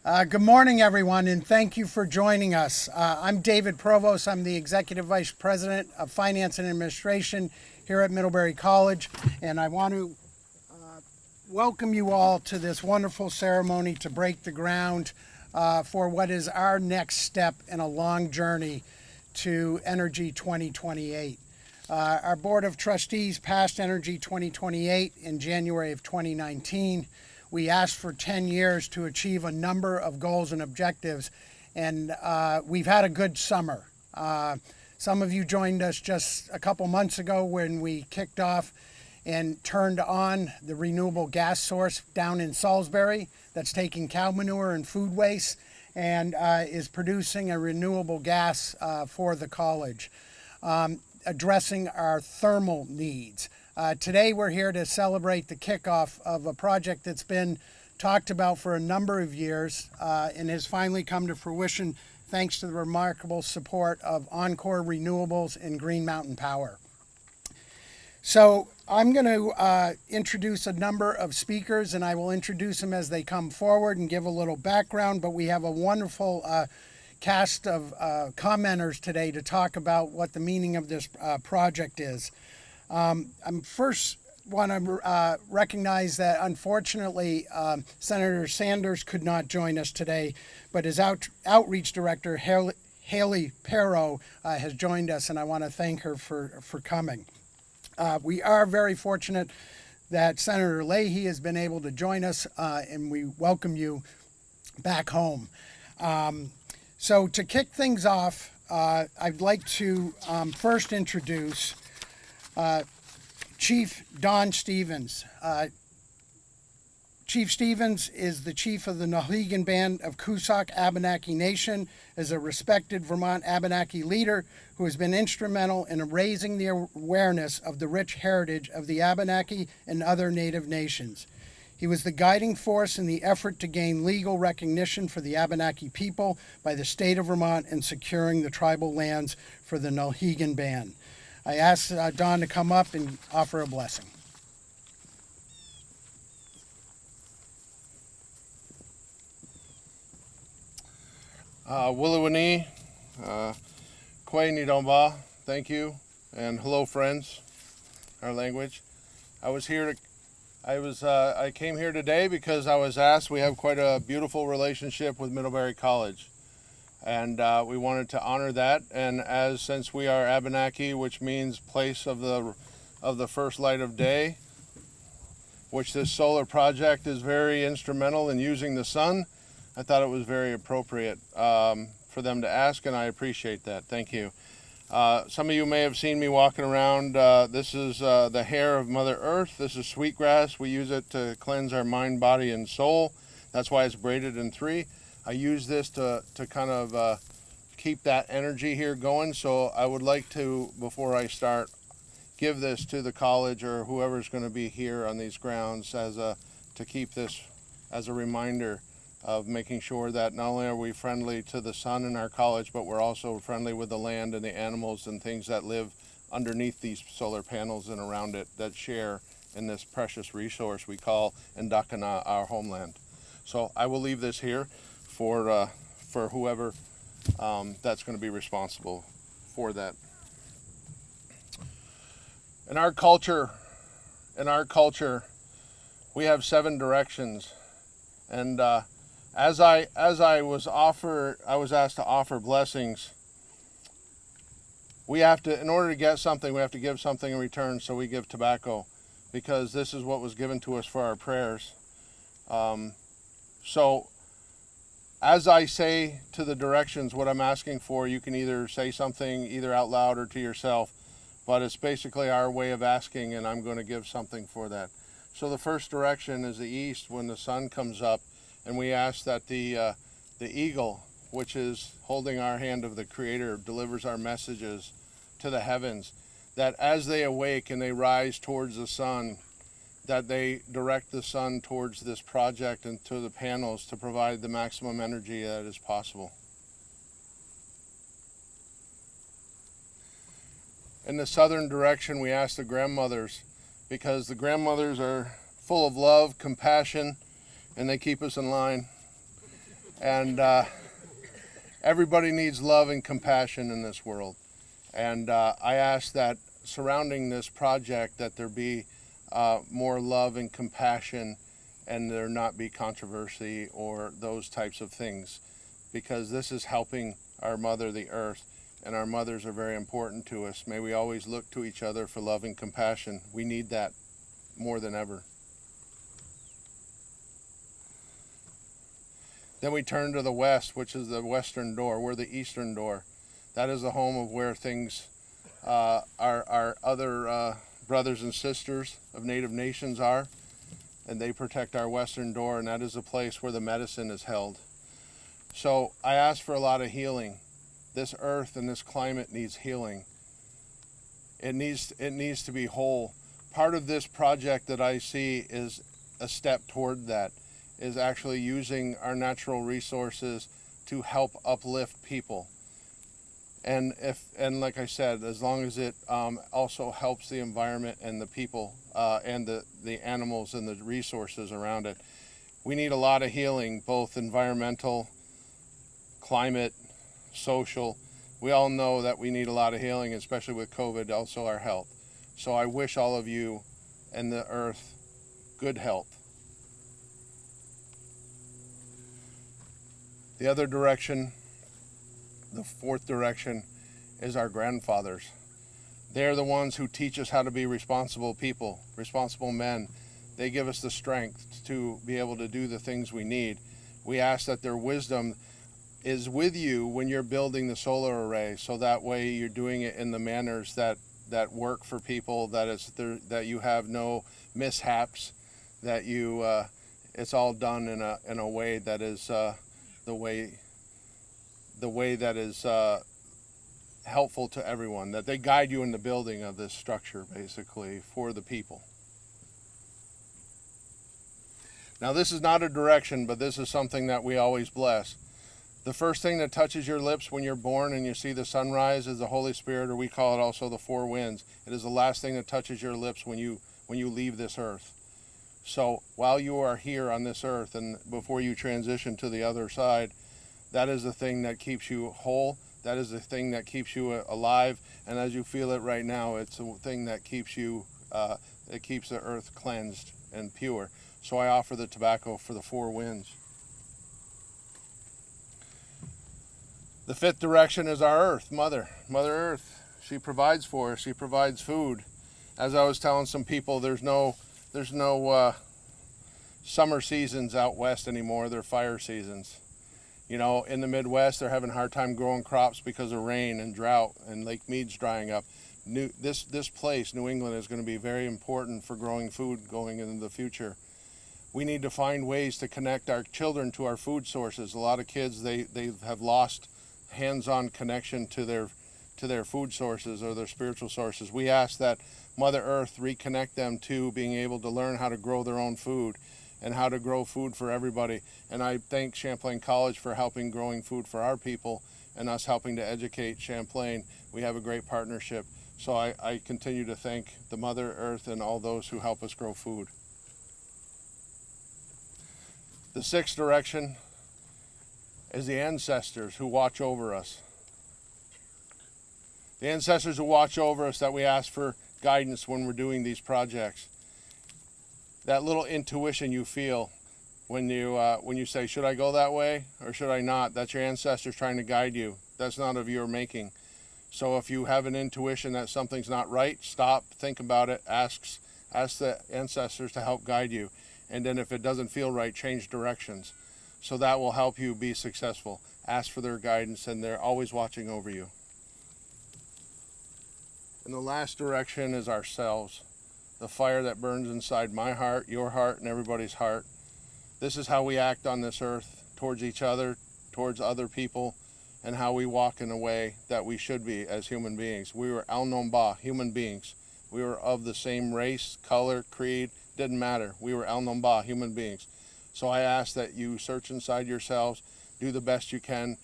Good morning, everyone, and thank you for joining us. I'm David Provost. I'm the Executive Vice President of Finance and Administration here at Middlebury College, and I want to welcome you all to this wonderful ceremony to break the ground for what is our next step in a long journey to Energy 2028. Our Board of Trustees passed Energy 2028 in January of 2019. We asked for 10 years to achieve a number of goals and objectives, and we've had a good summer. Some of you joined us just a couple months ago when we kicked off and turned on the renewable gas source down in Salisbury that's taking cow manure and food waste and is producing a renewable gas for the college, addressing our thermal needs. Today we're here to celebrate the kickoff of a project that's been talked about for a number of years and has finally come to fruition thanks to the remarkable support of Encore Renewables and Green Mountain Power. So I'm going to introduce a number of speakers, and I will introduce them as they come forward and give a little background, but we have a wonderful cast of commenters today to talk about what the meaning of this project is. I'm first want to recognize that unfortunately Senator Sanders could not join us today, but his outreach director Haley Perrow has joined us, and I want to thank her for coming. We are very fortunate that Senator Leahy has been able to join us, and we welcome you back home. So to kick things off, I'd like to first introduce Chief Don Stevens. Chief Stevens is the chief of the Nulhegan Band of Coosuk-Abenaki Nation, is a respected Vermont Abenaki leader who has been instrumental in raising the awareness of the rich heritage of the Abenaki and other Native nations. He was the guiding force in the effort to gain legal recognition for the Abenaki people by the state of Vermont in securing the tribal lands for the Nulhegan Band. I asked Don to come up and offer a blessing. Willawani, Kwe Nidomba, thank you, and hello friends, our language. I came here today because I was asked. We have quite a beautiful relationship with Middlebury College, and we wanted to honor that. And since we are Abenaki, which means place of the first light of day, which this solar project is very instrumental in using the sun, I thought it was very appropriate for them to ask, and I appreciate that. Thank you. Some of you may have seen me walking around. This is the hair of Mother Earth. This is sweetgrass. We use it to cleanse our mind, body, and soul. That's why it's braided in three. I use this to kind of keep that energy here going. So I would like to, before I start, give this to the college or whoever's going to be here on these grounds to keep this as a reminder of making sure that not only are we friendly to the sun in our college, but we're also friendly with the land and the animals and things that live underneath these solar panels and around it that share in this precious resource we call Ndakana, our homeland. So I will leave this here for whoever that's going to be responsible for that. In our culture, we have 7 directions, and as I was asked to offer blessings. We have to, in order to get something, we have to give something in return. So we give tobacco, because this is what was given to us for our prayers. So as I say to the directions what I'm asking for, you can either say something either out loud or to yourself, but it's basically our way of asking, and I'm going to give something for that. So the first direction is the east when the sun comes up, and we ask that the eagle, which is holding our hand of the Creator, delivers our messages to the heavens, that as they awake and they rise towards the sun, that they direct the sun towards this project and to the panels to provide the maximum energy that is possible. In the southern direction, we ask the grandmothers, because the grandmothers are full of love, compassion, and they keep us in line. And everybody needs love and compassion in this world. And I ask that surrounding this project that there be more love and compassion, and there not be controversy or those types of things, because this is helping our mother, the earth, and our mothers are very important to us. May we always look to each other for love and compassion. We need that more than ever. Then we turn to the west, which is the western door. We're the eastern door. That is the home of where things, our other brothers and sisters of Native nations are, and they protect our western door, and that is a place where the medicine is held. So I ask for a lot of healing. This earth and this climate needs healing. It needs to be whole. Part of this project that I see is a step toward that, is actually using our natural resources to help uplift people. And like I said, as long as it also helps the environment and the people and the animals and the resources around it. We need a lot of healing, both environmental, climate, social. We all know that we need a lot of healing, especially with COVID, also our health. So I wish all of you and the earth good health. The other direction, the fourth direction, is our grandfathers. They're the ones who teach us how to be responsible people, responsible men. They give us the strength to be able to do the things we need. We ask that their wisdom is with you when you're building the solar array, so that way you're doing it in the manners that work for people, that you have no mishaps, that you it's all done in a way that is the way that is helpful to everyone, that they guide you in the building of this structure, basically, for the people. Now, this is not a direction, but this is something that we always bless. The first thing that touches your lips when you're born and you see the sunrise is the Holy Spirit, or we call it also the four winds. It is the last thing that touches your lips when you leave this earth. So while you are here on this earth and before you transition to the other side, that is the thing that keeps you whole. That is the thing that keeps you alive. And as you feel it right now, it's the thing that keeps you, it keeps the earth cleansed and pure. So I offer the tobacco for the four winds. The fifth direction is our earth, Mother Earth. She provides for us. She provides food. As I was telling some people, there's no summer seasons out west anymore. They're fire seasons. You know, in the Midwest, they're having a hard time growing crops because of rain and drought, and Lake Mead's drying up. This place, New England, is going to be very important for growing food going into the future. We need to find ways to connect our children to our food sources. A lot of kids, they have lost hands-on connection to their food sources or their spiritual sources. We ask that Mother Earth reconnect them to being able to learn how to grow their own food and how to grow food for everybody. And I thank Champlain College for helping growing food for our people and us helping to educate Champlain. We have a great partnership. So I continue to thank the Mother Earth and all those who help us grow food. The sixth direction is the ancestors who watch over us. The ancestors who watch over us, that we ask for guidance when we're doing these projects. That little intuition you feel when you say, should I go that way or should I not? That's your ancestors trying to guide you. That's not of your making. So if you have an intuition that something's not right, stop, think about it, ask the ancestors to help guide you. And then if it doesn't feel right, change directions. So that will help you be successful. Ask for their guidance, and they're always watching over you. And the last direction is ourselves. The fire that burns inside my heart, your heart, and everybody's heart. This is how we act on this earth towards each other, towards other people, and how we walk in a way that we should be as human beings. We were Al Nomba, human beings. We were of the same race, color, creed, didn't matter. We were Al Nomba, human beings. So I ask that you search inside yourselves, do the best you can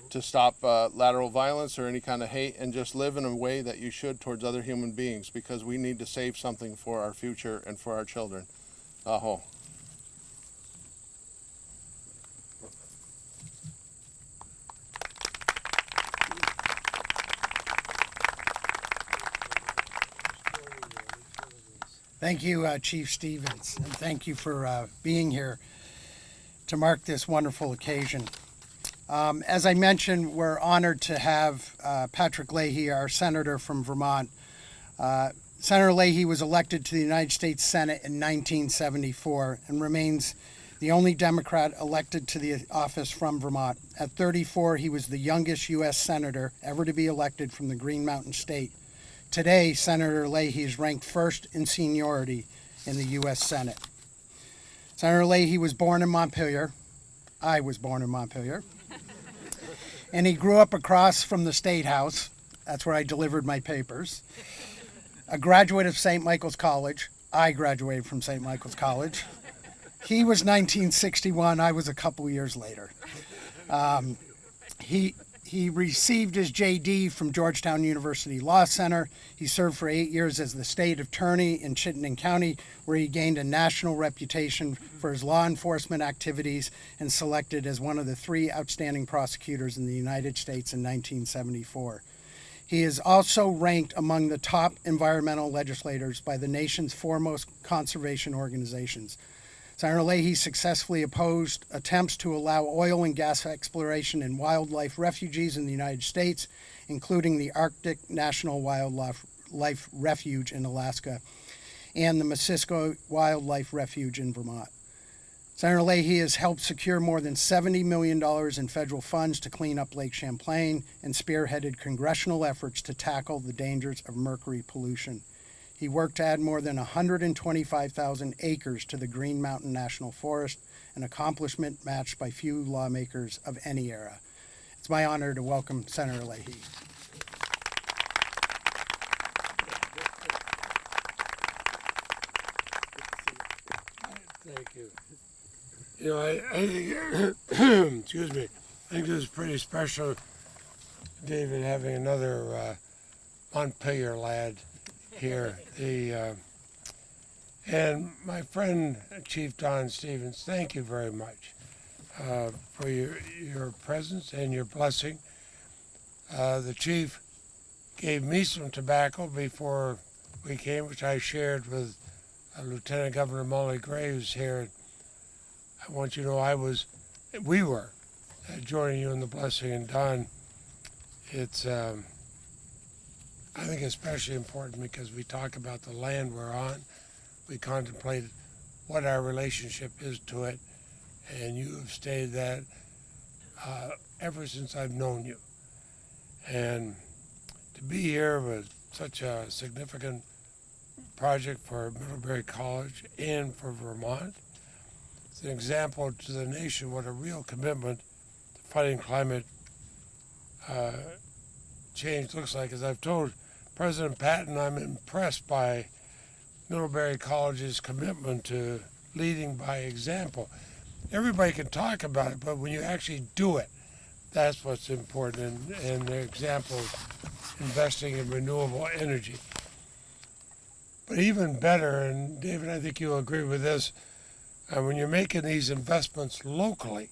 to stop lateral violence or any kind of hate, and just live in a way that you should towards other human beings, because we need to save something for our future and for our children. Aho. Thank you, Chief Stevens, and thank you for being here to mark this wonderful occasion. As I mentioned, we're honored to have Patrick Leahy, our senator from Vermont. Senator Leahy was elected to the United States Senate in 1974 and remains the only Democrat elected to the office from Vermont. At 34, he was the youngest U.S. senator ever to be elected from the Green Mountain State. Today, Senator Leahy is ranked first in seniority in the U.S. Senate. Senator Leahy was born in Montpelier. I was born in Montpelier. And he grew up across from the State House. That's where I delivered my papers. A graduate of St. Michael's College. I graduated from St. Michael's College. He was 1961. I was a couple years later. He received his JD from Georgetown University Law Center. He served for 8 years as the state attorney in Chittenden County, where he gained a national reputation for his law enforcement activities and selected as one of the 3 outstanding prosecutors in the United States in 1974. He is also ranked among the top environmental legislators by the nation's foremost conservation organizations. Senator Leahy successfully opposed attempts to allow oil and gas exploration in wildlife refuges in the United States, including the Arctic National Wildlife Refuge in Alaska and the Missisquoi Wildlife Refuge in Vermont. Senator Leahy has helped secure more than $70 million in federal funds to clean up Lake Champlain and spearheaded congressional efforts to tackle the dangers of mercury pollution. He worked to add more than 125,000 acres to the Green Mountain National Forest, an accomplishment matched by few lawmakers of any era. It's my honor to welcome Senator Leahy. Thank you. You know, I think, excuse me, I think this is pretty special, David, having another Montpelier lad here. And my friend, Chief Don Stevens, thank you very much for your presence and your blessing. The chief gave me some tobacco before we came, which I shared with Lieutenant Governor Molly Graves here. I want you to know we were joining you in the blessing. And Don, it's I think especially important because we talk about the land we're on. We contemplate what our relationship is to it, and you have stated that ever since I've known you. And to be here with such a significant project for Middlebury College and for Vermont, it's an example to the nation what a real commitment to fighting climate change looks like. As I've told President Patton, I'm impressed by Middlebury College's commitment to leading by example. Everybody can talk about it, but when you actually do it, that's what's important. And the example of investing in renewable energy. But even better, and David, I think you'll agree with this, when you're making these investments locally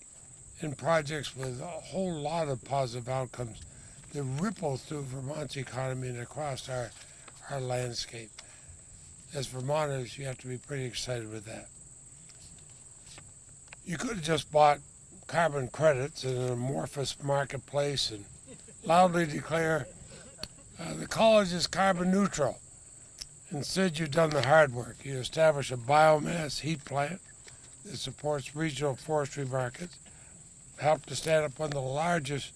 in projects with a whole lot of positive outcomes, the ripple through Vermont's economy and across our landscape. As Vermonters, you have to be pretty excited with that. You could have just bought carbon credits in an amorphous marketplace and loudly declare the college is carbon neutral. Instead, you've done the hard work. You establish a biomass heat plant that supports regional forestry markets, helped to stand up one of the largest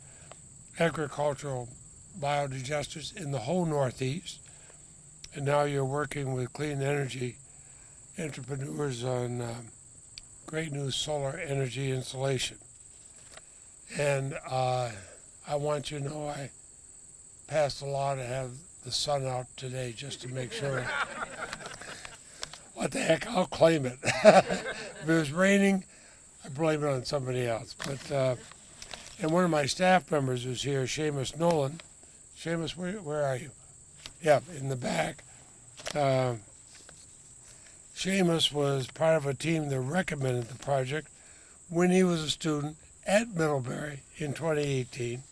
agricultural biodigesters in the whole Northeast, and now you're working with clean energy entrepreneurs on great new solar energy installation. And I want you to know I passed a law to have the sun out today just to make sure. What the heck, I'll claim it. If it was raining, I blame it on somebody else. But and one of my staff members was here, Sheamus Nolan. Sheamus, where are you? Yeah, in the back. Sheamus was part of a team that recommended the project when he was a student at Middlebury in 2018.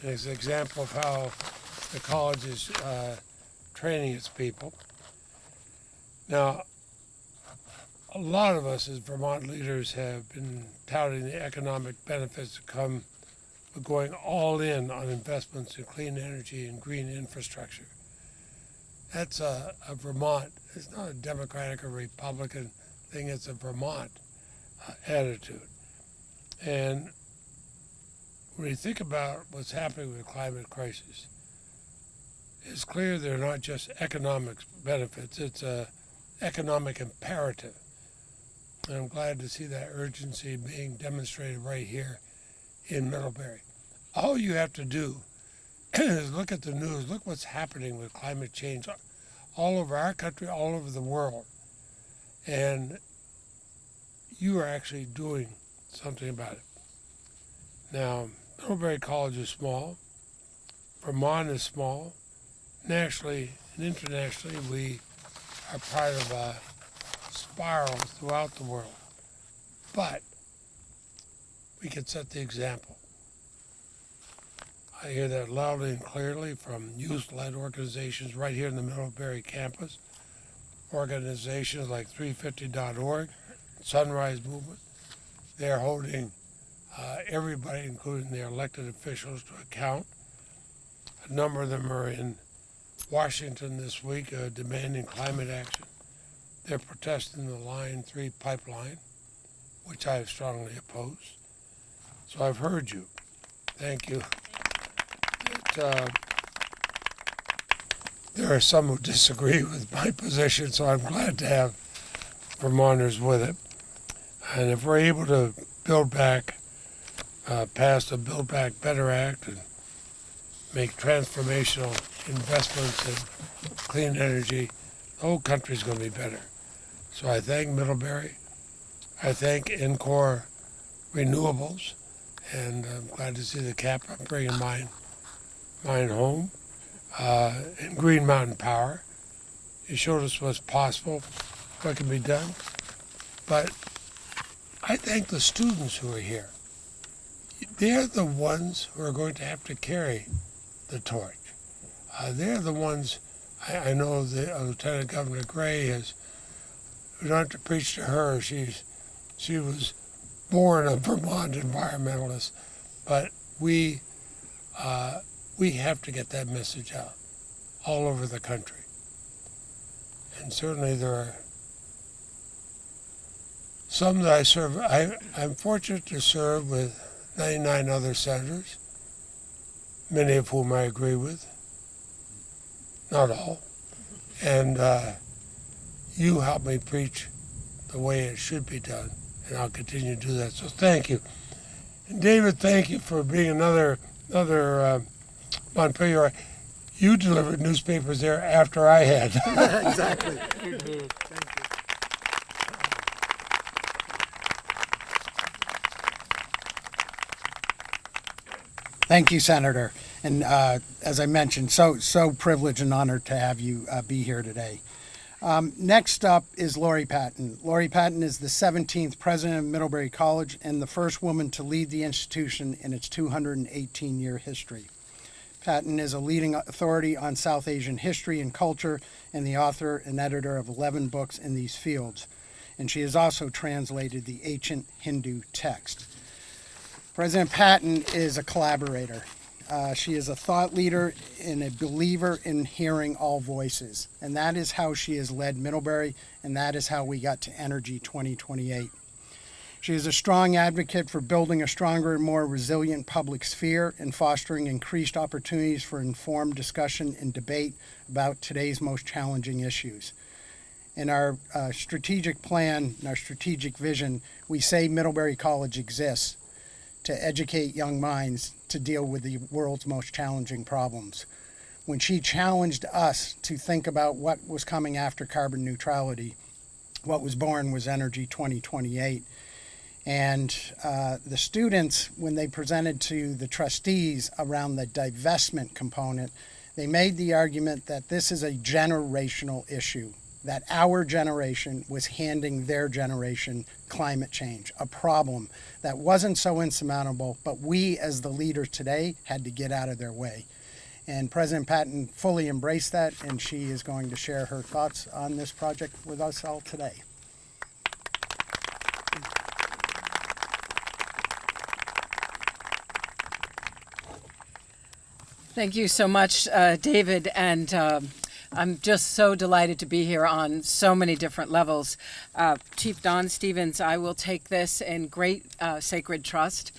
And it's an example of how the college is training its people. Now, a lot of us as Vermont leaders have been touting the economic benefits that come with going all in on investments in clean energy and green infrastructure. That's a Vermont, it's not a Democratic or Republican thing, it's a Vermont attitude. And when you think about what's happening with the climate crisis, it's clear they're not just economic benefits, it's a economic imperative. And I'm glad to see that urgency being demonstrated right here in Middlebury. All you have to do is look at the news, look what's happening with climate change all over our country, all over the world. And you are actually doing something about it. Now, Middlebury College is small, Vermont is small. Nationally and internationally, we are part of a spiral throughout the world. But we can set the example. I hear that loudly and clearly from youth-led organizations right here in the Middlebury campus, organizations like 350.org, Sunrise Movement. They're holding everybody, including their elected officials, to account. A number of them are in Washington this week demanding climate action. They're protesting the Line 3 pipeline, which I have strongly opposed. So I've heard you. Thank you. There are some who disagree with my position, so I'm glad to have Vermonters with it. And if we're able to build back, pass the Build Back Better Act and make transformational investments in clean energy, the whole country's going to be better. So I thank Middlebury. I thank Encore Renewables, and I'm glad to see the cap. I'm bringing mine home. And Green Mountain Power. You showed us what's possible, what can be done. But I thank the students who are here. They're the ones who are going to have to carry the torch. They're the ones, I know the Lieutenant Governor Gray has, we don't have to preach to her. She was born a Vermont environmentalist, but we have to get that message out all over the country. And certainly there are some that I serve. I'm fortunate to serve with 99 other senators, many of whom I agree with, not all. And you help me preach the way it should be done, and I'll continue to do that. So thank you. And David, thank you for being another Montpelier. You delivered newspapers there after I had. Exactly. You did. Thank you. Thank you, Senator. And as I mentioned, so privileged and honored to have you be here today. Next up is Lori Patton. Lori Patton is the 17th president of Middlebury College and the first woman to lead the institution in its 218-year history. Patton is a leading authority on South Asian history and culture and the author and editor of 11 books in these fields. And she has also translated the ancient Hindu text. President Patton is a collaborator. She is a thought leader and a believer in hearing all voices. And that is how she has led Middlebury, and that is how we got to Energy 2028. She is a strong advocate for building a stronger and more resilient public sphere and fostering increased opportunities for informed discussion and debate about today's most challenging issues. In our strategic plan, and our strategic vision, we say Middlebury College exists to educate young minds to deal with the world's most challenging problems. When she challenged us to think about what was coming after carbon neutrality, what was born was Energy 2028. And the students, when they presented to the trustees around the divestment component, they made the argument that this is a generational issue, that our generation was handing their generation climate change, a problem that wasn't so insurmountable, but we as the leaders today had to get out of their way. And President Patton fully embraced that, and she is going to share her thoughts on this project with us all today. Thank you so much, David, and I'm just so delighted to be here on so many different levels. Chief Don Stevens, I will take this in great sacred trust.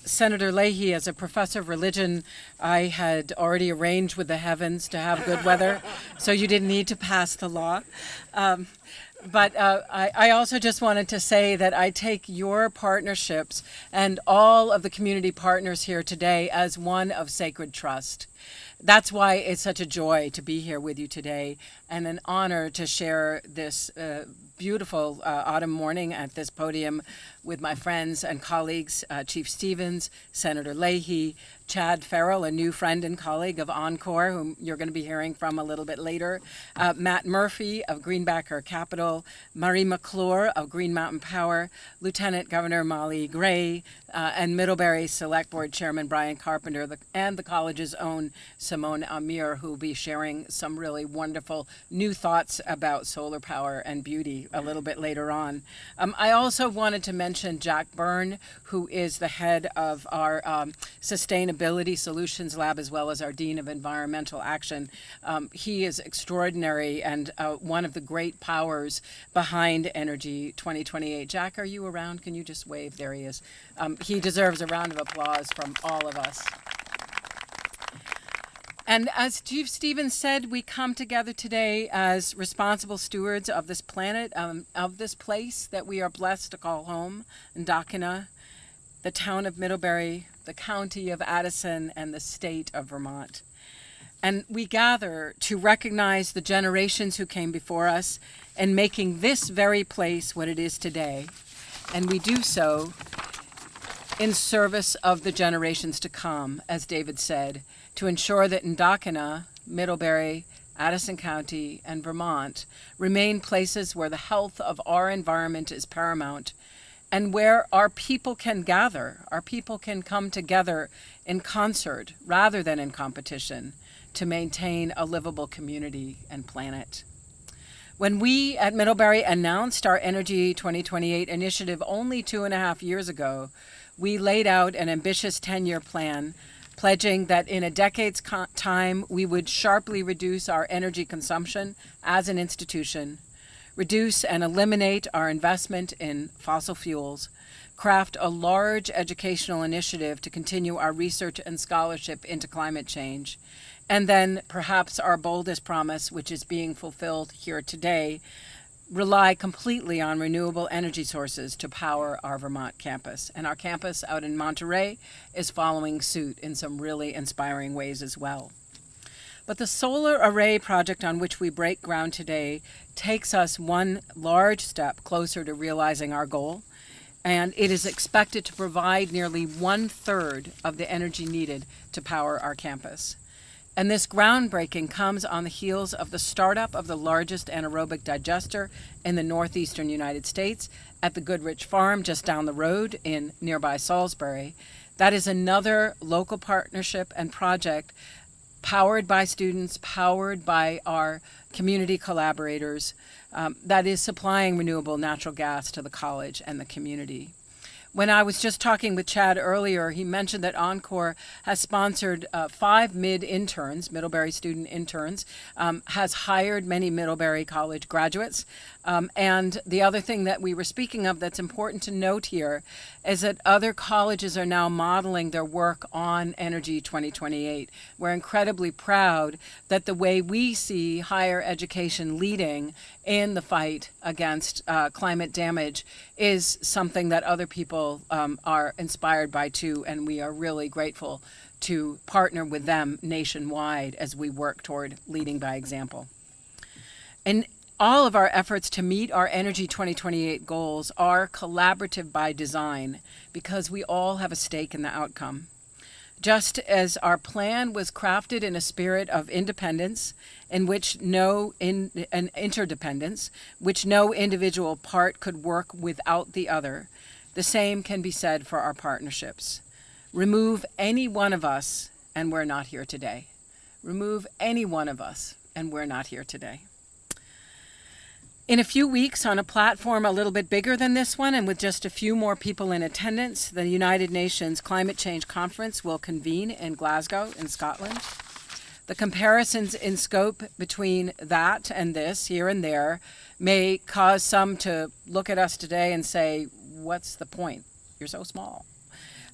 Senator Leahy, as a professor of religion, I had already arranged with the heavens to have good weather, so you didn't need to pass the law. But I also just wanted to say that I take your partnerships and all of the community partners here today as one of sacred trust. That's why it's such a joy to be here with you today and an honor to share this beautiful autumn morning at this podium with my friends and colleagues, Chief Stevens, Senator Leahy, Chad Farrell, a new friend and colleague of Encore, whom you're going to be hearing from a little bit later, Matt Murphy of Greenbacker Capital, Marie McClure of Green Mountain Power, Lieutenant Governor Molly Gray, and Middlebury Select Board Chairman Brian Carpenter, and the college's own Simone Amir, who will be sharing some really wonderful new thoughts about solar power and beauty a little bit later on. I also wanted to mention Jack Byrne, who is the head of our Sustainability Solutions Lab, as well as our Dean of Environmental Action. He is extraordinary and one of the great powers behind Energy 2028. Jack, are you around? Can you just wave? There he is. He deserves a round of applause from all of us. And as Chief Stevens said, we come together today as responsible stewards of this planet, of this place that we are blessed to call home, Nulhegan, the town of Middlebury, the county of Addison, and the state of Vermont. And we gather to recognize the generations who came before us in making this very place what it is today. And we do so in service of the generations to come, as David said, to ensure that Nulhegan, Middlebury, Addison County, and Vermont remain places where the health of our environment is paramount and where our people can gather, our people can come together in concert rather than in competition to maintain a livable community and planet. When we at Middlebury announced our Energy 2028 initiative only 2.5 years ago, we laid out an ambitious 10-year plan pledging that in a decade's time, we would sharply reduce our energy consumption as an institution, reduce and eliminate our investment in fossil fuels, craft a large educational initiative to continue our research and scholarship into climate change, and then perhaps our boldest promise, which is being fulfilled here today, rely completely on renewable energy sources to power our Vermont campus. And our campus out in Monterey is following suit in some really inspiring ways as well. But the solar array project on which we break ground today takes us one large step closer to realizing our goal, and it is expected to provide nearly 1/3 of the energy needed to power our campus. And this groundbreaking comes on the heels of the startup of the largest anaerobic digester in the northeastern United States at the Goodrich Farm just down the road in nearby Salisbury. That is another local partnership and project powered by students, powered by our community collaborators, that is supplying renewable natural gas to the college and the community. When I was just talking with Chad earlier, he mentioned that Encore has sponsored 5 mid-interns, Middlebury student interns, has hired many Middlebury College graduates. And the other thing that we were speaking of that's important to note here is that other colleges are now modeling their work on Energy 2028. We're incredibly proud that the way we see higher education leading in the fight against climate damage is something that other people are inspired by too, and we are really grateful to partner with them nationwide as we work toward leading by example. And all of our efforts to meet our Energy 2028 goals are collaborative by design because we all have a stake in the outcome. Just as our plan was crafted in a spirit of independence in which and interdependence, which no individual part could work without the other, the same can be said for our partnerships. Remove any one of us and we're not here today. Remove any one of us, and we're not here today. In a few weeks, on a platform a little bit bigger than this one and with just a few more people in attendance, the United Nations Climate Change Conference will convene in Glasgow in Scotland. The comparisons in scope between that and this, here and there, may cause some to look at us today and say, what's the point? You're so small.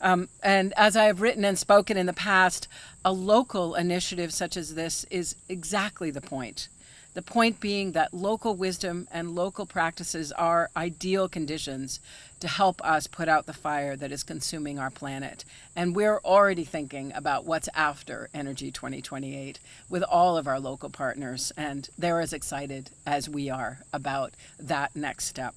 And as I have written and spoken in the past, a local initiative such as this is exactly the point. The point being that local wisdom and local practices are ideal conditions to help us put out the fire that is consuming our planet. And we're already thinking about what's after Energy 2028 with all of our local partners, and they're as excited as we are about that next step.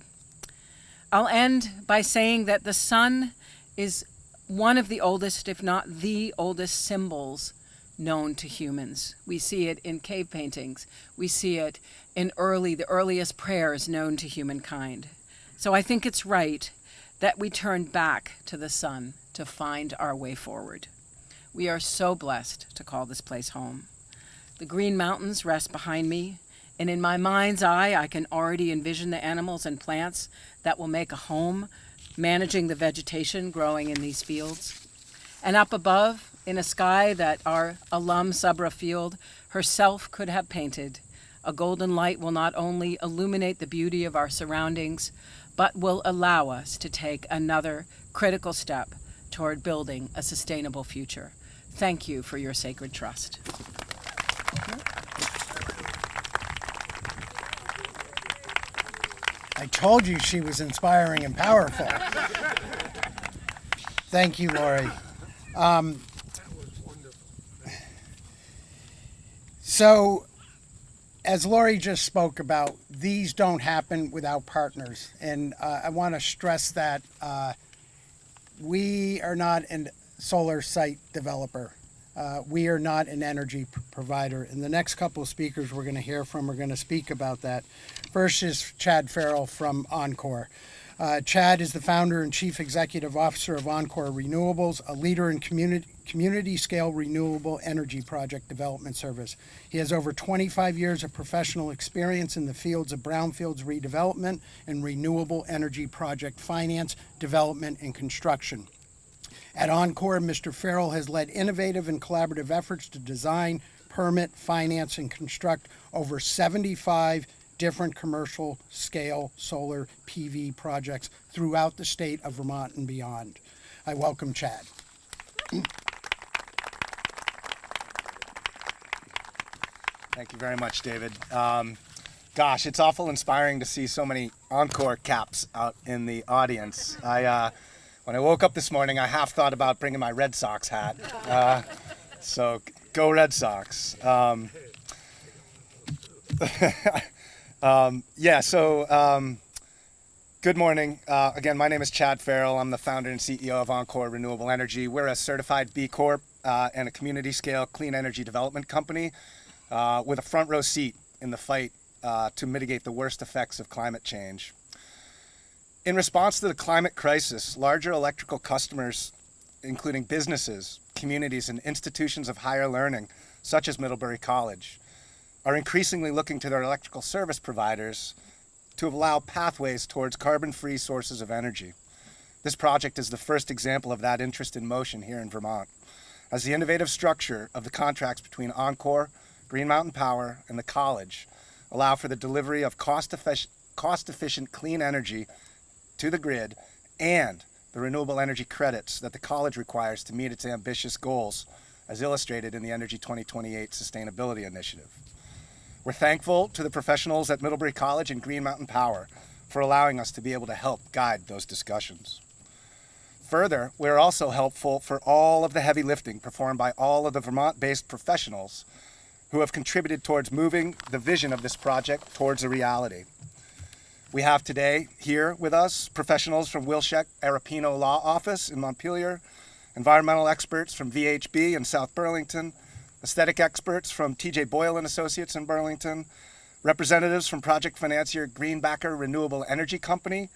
I'll end by saying that the sun is one of the oldest, if not the oldest, symbols known to humans. We see it in cave paintings. We see it in the earliest prayers known to humankind. So I think it's right that we turn back to the sun to find our way forward. We are so blessed to call this place home. The Green Mountains rest behind me, and in my mind's eye, I can already envision the animals and plants that will make a home, managing the vegetation growing in these fields. And up above, in a sky that our alum Sabra Field herself could have painted, a golden light will not only illuminate the beauty of our surroundings, but will allow us to take another critical step toward building a sustainable future. Thank you for your sacred trust. I told you she was inspiring and powerful. Thank you, Lori. So, as Lori just spoke about, these don't happen without partners. And I want to stress that we are not a solar site developer. We are not an energy provider. And the next couple of speakers we're going to hear from are going to speak about that. First is Chad Farrell from Encore. Chad is the founder and chief executive officer of Encore Renewables, a leader in community-scale renewable energy project development service. He has over 25 years of professional experience in the fields of brownfields redevelopment and renewable energy project finance, development, and construction. At Encore, Mr. Farrell has led innovative and collaborative efforts to design, permit, finance, and construct over 75 different commercial scale solar PV projects throughout the state of Vermont and beyond. I welcome Chad. Thank you very much, David. Gosh, it's awful inspiring to see so many Encore caps out in the audience. When I woke up this morning, I half thought about bringing my Red Sox hat. So go Red Sox. Good morning. Again, my name is Chad Farrell. I'm the founder and CEO of Encore Renewable Energy. We're a certified B Corp and a community-scale clean energy development company with a front row seat in the fight to mitigate the worst effects of climate change. In response to the climate crisis, larger electrical customers, including businesses, communities, and institutions of higher learning, such as Middlebury College, are increasingly looking to their electrical service providers to allow pathways towards carbon-free sources of energy. This project is the first example of that interest in motion here in Vermont, as the innovative structure of the contracts between Encore, Green Mountain Power, and the college allow for the delivery of cost-efficient clean energy to the grid and the renewable energy credits that the college requires to meet its ambitious goals, as illustrated in the Energy 2028 Sustainability Initiative. We're thankful to the professionals at Middlebury College and Green Mountain Power for allowing us to be able to help guide those discussions. Further, we're also helpful for all of the heavy lifting performed by all of the Vermont-based professionals who have contributed towards moving the vision of this project towards a reality. We have today here with us professionals from Wilczek Arapino Law Office in Montpelier, environmental experts from VHB in South Burlington, aesthetic experts from TJ Boyle & Associates in Burlington, representatives from project financier Greenbacker Renewable Energy Company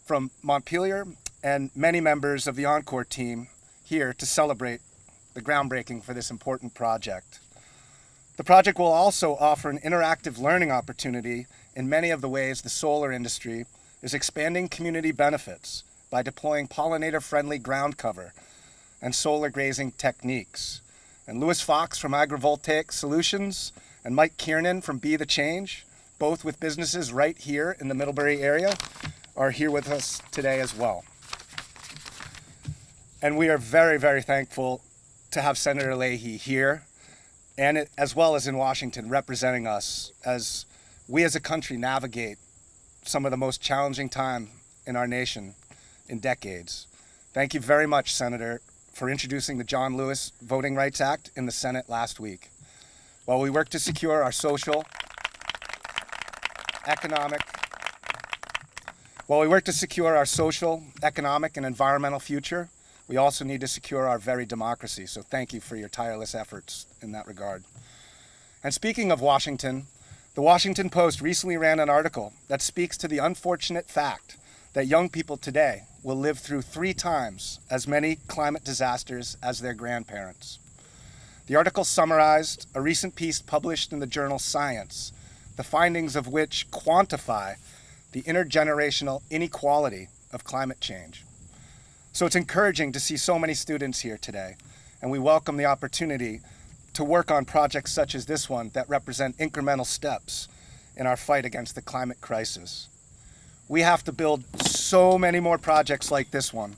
from Montpelier, and many members of the Encore team here to celebrate the groundbreaking for this important project. The project will also offer an interactive learning opportunity in many of the ways the solar industry is expanding community benefits by deploying pollinator-friendly ground cover and solar grazing techniques. And Lewis Fox from Agrivoltaic Solutions and Mike Kiernan from Be the Change, both with businesses right here in the Middlebury area, are here with us today as well. And we are very, very thankful to have Senator Leahy here, and as well as in Washington, representing us as we as a country navigate some of the most challenging time in our nation in decades. Thank you very much, Senator, for introducing the John Lewis Voting Rights Act in the Senate last week. While we work to secure our social, economic, and environmental future, we also need to secure our very democracy. So thank you for your tireless efforts in that regard. And speaking of Washington, the Washington Post recently ran an article that speaks to the unfortunate fact that young people today will live through 3 times as many climate disasters as their grandparents. The article summarized a recent piece published in the journal Science, the findings of which quantify the intergenerational inequality of climate change. So it's encouraging to see so many students here today, and we welcome the opportunity to work on projects such as this one that represent incremental steps in our fight against the climate crisis. We have to build so many more projects like this one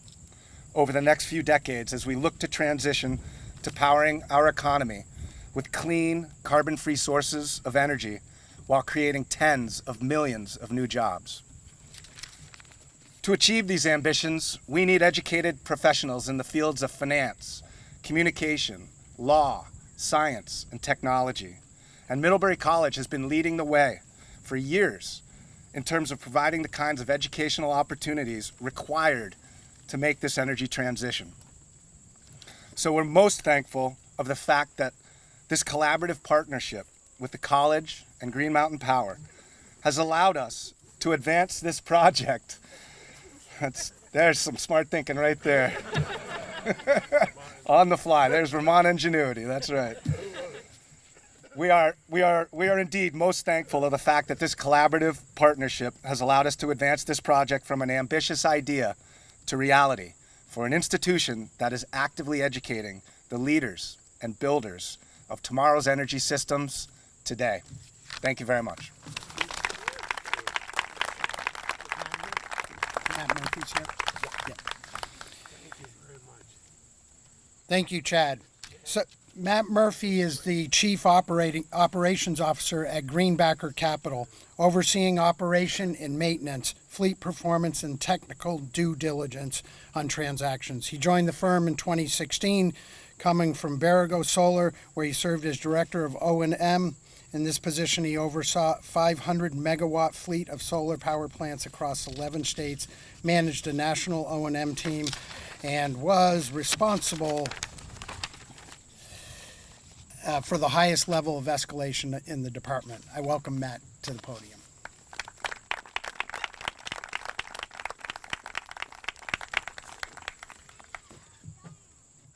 over the next few decades as we look to transition to powering our economy with clean, carbon-free sources of energy while creating tens of millions of new jobs. To achieve these ambitions, we need educated professionals in the fields of finance, communication, law, science, and technology. And Middlebury College has been leading the way for years in terms of providing the kinds of educational opportunities required to make this energy transition. So we're most thankful of the fact that this collaborative partnership with the college and Green Mountain Power has allowed us to advance this project. There's some smart thinking right there. On the fly, there's Vermont ingenuity, that's right. We are indeed most thankful of the fact that this collaborative partnership has allowed us to advance this project from an ambitious idea to reality for an institution that is actively educating the leaders and builders of tomorrow's energy systems today. Thank you very much. Thank you, Chad. So, Matt Murphy is the Chief Operations Officer at Greenbacker Capital, overseeing operation and maintenance, fleet performance, and technical due diligence on transactions. He joined the firm in 2016, coming from Berigo Solar, where he served as Director of O&M. In this position, he oversaw 500-megawatt fleet of solar power plants across 11 states, managed a national O&M team, and was responsible for the highest level of escalation in the department. I welcome Matt to the podium.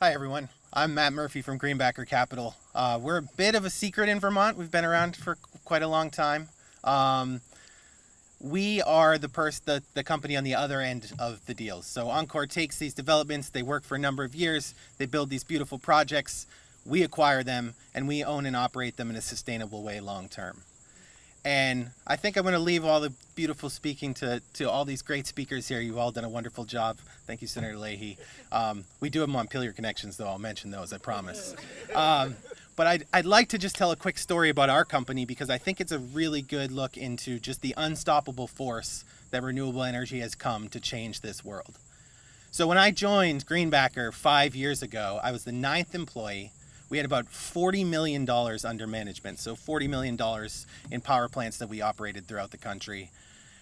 Hi everyone, I'm Matt Murphy from Greenbacker Capital. We're a bit of a secret in Vermont. We've been around for quite a long time. We are the company on the other end of the deals. So Encore takes these developments, they work for a number of years, they build these beautiful projects, we acquire them, and we own and operate them in a sustainable way long term. And I think I'm going to leave all the beautiful speaking to all these great speakers here. You've all done a wonderful job. Thank you, Senator Leahy. We do have Montpelier connections, though. I'll mention those, I promise. But I'd like to just tell a quick story about our company because I think it's a really good look into just the unstoppable force that renewable energy has come to change this world. So when I joined Greenbacker 5 years ago, I was the 9th employee. We had about $40 million under management, so $40 million in power plants that we operated throughout the country.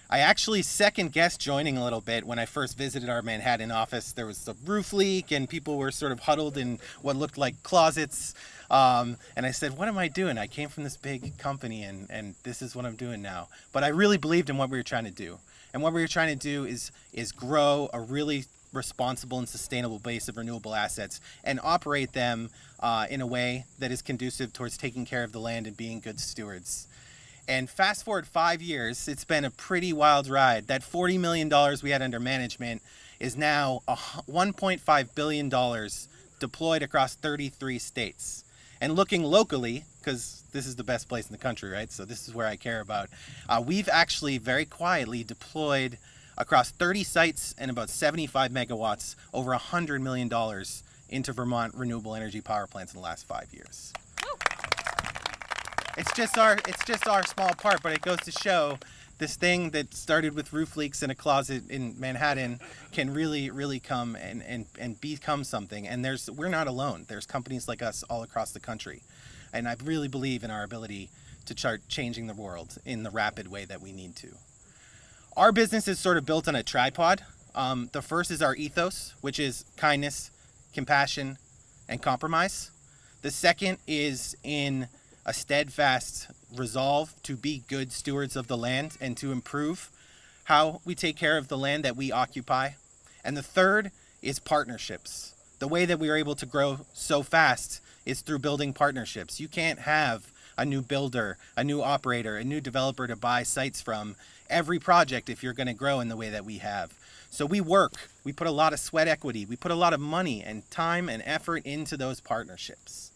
I actually second-guessed joining a little bit when I first visited our Manhattan office. There was a roof leak and people were sort of huddled in what looked like closets. And I said, what am I doing? I came from this big company and this is what I'm doing now. But I really believed in what we were trying to do. And what we were trying to do is grow a really responsible and sustainable base of renewable assets and operate them in a way that is conducive towards taking care of the land and being good stewards. And fast forward 5 years, it's been a pretty wild ride. That $40 million we had under management is now $1.5 billion deployed across 33 states. And looking locally, because this is the best place in the country, right? So this is where I care about. We've actually very quietly deployed across 30 sites and about 75 megawatts, over $100 million into Vermont renewable energy power plants in the last 5 years. It's just our small part, but it goes to show this thing that started with roof leaks in a closet in Manhattan can really come and become something. And we're not alone. There's companies like us all across the country. And I really believe in our ability to start changing the world in the rapid way that we need to. Our business is sort of built on a tripod. The first is our ethos, which is kindness, compassion, and compromise. The second is in a steadfast resolve to be good stewards of the land and to improve how we take care of the land that we occupy. And the third is partnerships. The way that we are able to grow so fast is through building partnerships. You can't have a new builder, a new operator, a new developer to buy sites from every project if you're going to grow in the way that we have. So we put a lot of sweat equity, we put a lot of money and time and effort into those partnerships.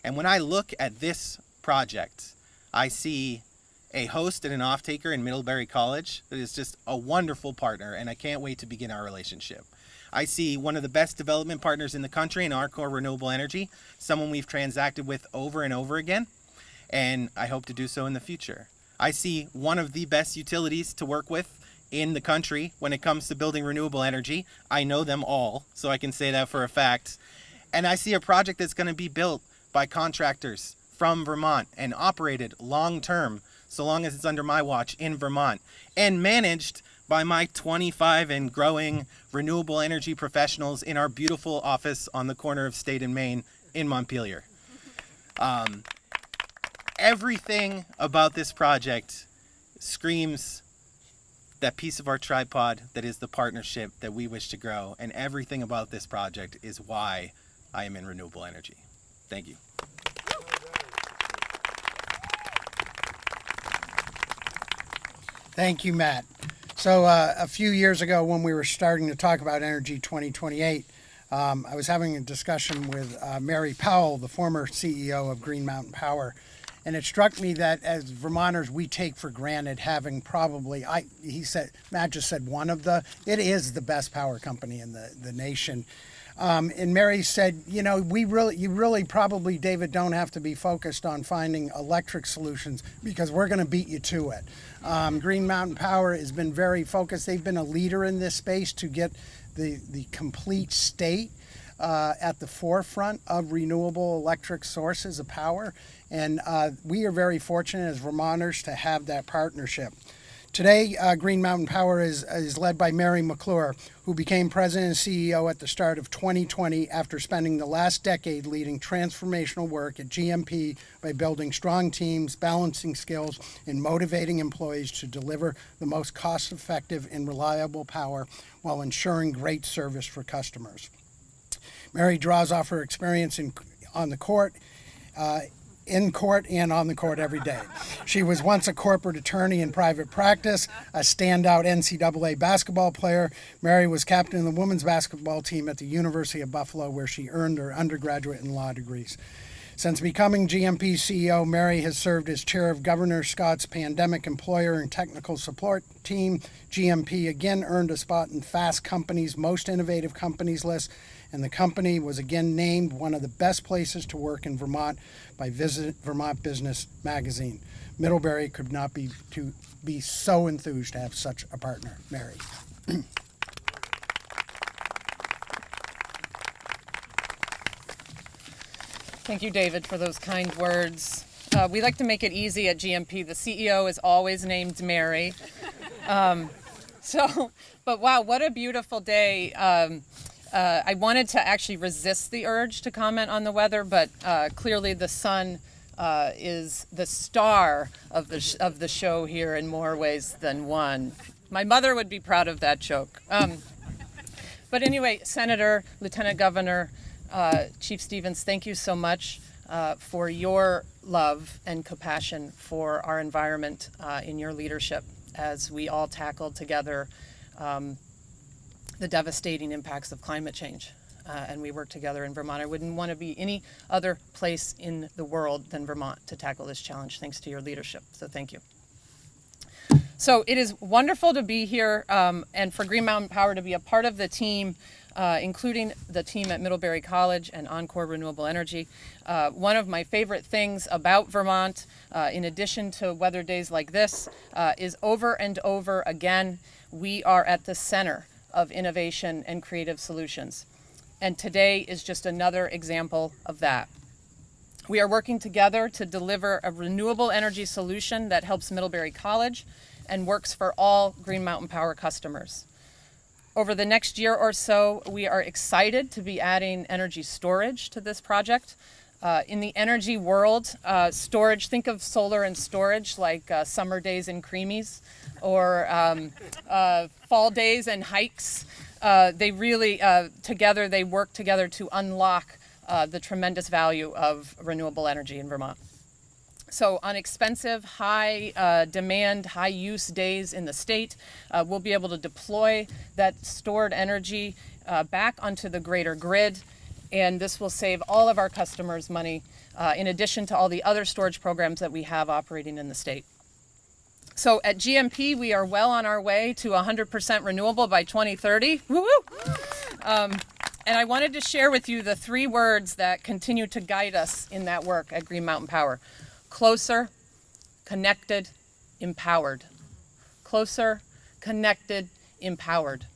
And when I look at this project, I see a host and an off-taker in Middlebury College that is just a wonderful partner, and I can't wait to begin our relationship. I see one of the best development partners in the country in Encore Renewable Energy, someone we've transacted with over and over again, and I hope to do so in the future. I see one of the best utilities to work with in the country when it comes to building renewable energy. I know them all, so I can say that for a fact. And I see a project that's going to be built by contractors from Vermont and operated long-term, so long as it's under my watch in Vermont, and managed by my 25 and growing renewable energy professionals in our beautiful office on the corner of State and Main in Montpelier. Everything about this project screams that piece of our tripod that is the partnership that we wish to grow, and everything about this project is why I am in renewable energy. Thank you. Thank you, Matt. So a few years ago when we were starting to talk about Energy 2028, I was having a discussion with Mary Powell, the former CEO of Green Mountain Power. And it struck me that as Vermonters, we take for granted having probably, Matt just said it is the best power company in the nation. And Mary said, you really probably, David, don't have to be focused on finding electric solutions because we're going to beat you to it. Green Mountain Power has been very focused. They've been a leader in this space to get the complete state at the forefront of renewable electric sources of power. And we are very fortunate as Vermonters to have that partnership. Today, Green Mountain Power is led by Mary McClure, who became president and CEO at the start of 2020 after spending the last decade leading transformational work at GMP by building strong teams, balancing skills, and motivating employees to deliver the most cost-effective and reliable power while ensuring great service for customers. Mary draws off her experience in court and on the court every day. She was once a corporate attorney in private practice, a standout NCAA basketball player. Mary was captain of the women's basketball team at the University of Buffalo, where she earned her undergraduate and law degrees. Since becoming GMP CEO, Mary has served as chair of Governor Scott's Pandemic Employer and Technical Support Team. GMP again earned a spot in Fast Company's Most Innovative Companies list, and the company was again named one of the best places to work in Vermont by Visit Vermont Business Magazine. Middlebury could not be so enthused to have such a partner. Mary. Thank you, David, for those kind words. We like to make it easy at GMP. The CEO is always named Mary. But wow, what a beautiful day. I wanted to actually resist the urge to comment on the weather, but clearly the sun is the star of the show here in more ways than one. My mother would be proud of that joke. But anyway, Senator, Lieutenant Governor, Chief Stevens, thank you so much for your love and compassion for our environment in your leadership as we all tackle together the devastating impacts of climate change. And we work together in Vermont. I wouldn't want to be any other place in the world than Vermont to tackle this challenge, thanks to your leadership. So thank you. So it is wonderful to be here and for Green Mountain Power to be a part of the team, including the team at Middlebury College and Encore Renewable Energy. One of my favorite things about Vermont, in addition to weather days like this, is over and over again, we are at the center of innovation and creative solutions. And today is just another example of that. We are working together to deliver a renewable energy solution that helps Middlebury College and works for all Green Mountain Power customers. Over the next year or so, we are excited to be adding energy storage to this project. In the energy world, storage, think of solar and storage like summer days and creamies or fall days and hikes. They really, together, they work together to unlock the tremendous value of renewable energy in Vermont. So on expensive, high demand, high use days in the state, we'll be able to deploy that stored energy back onto the greater grid, and this will save all of our customers money, in addition to all the other storage programs that we have operating in the state. So at GMP, we are well on our way to 100% renewable by 2030. Woo-woo! And I wanted to share with you the 3 words that continue to guide us in that work at Green Mountain Power. Closer, connected, empowered. Closer, connected, empowered.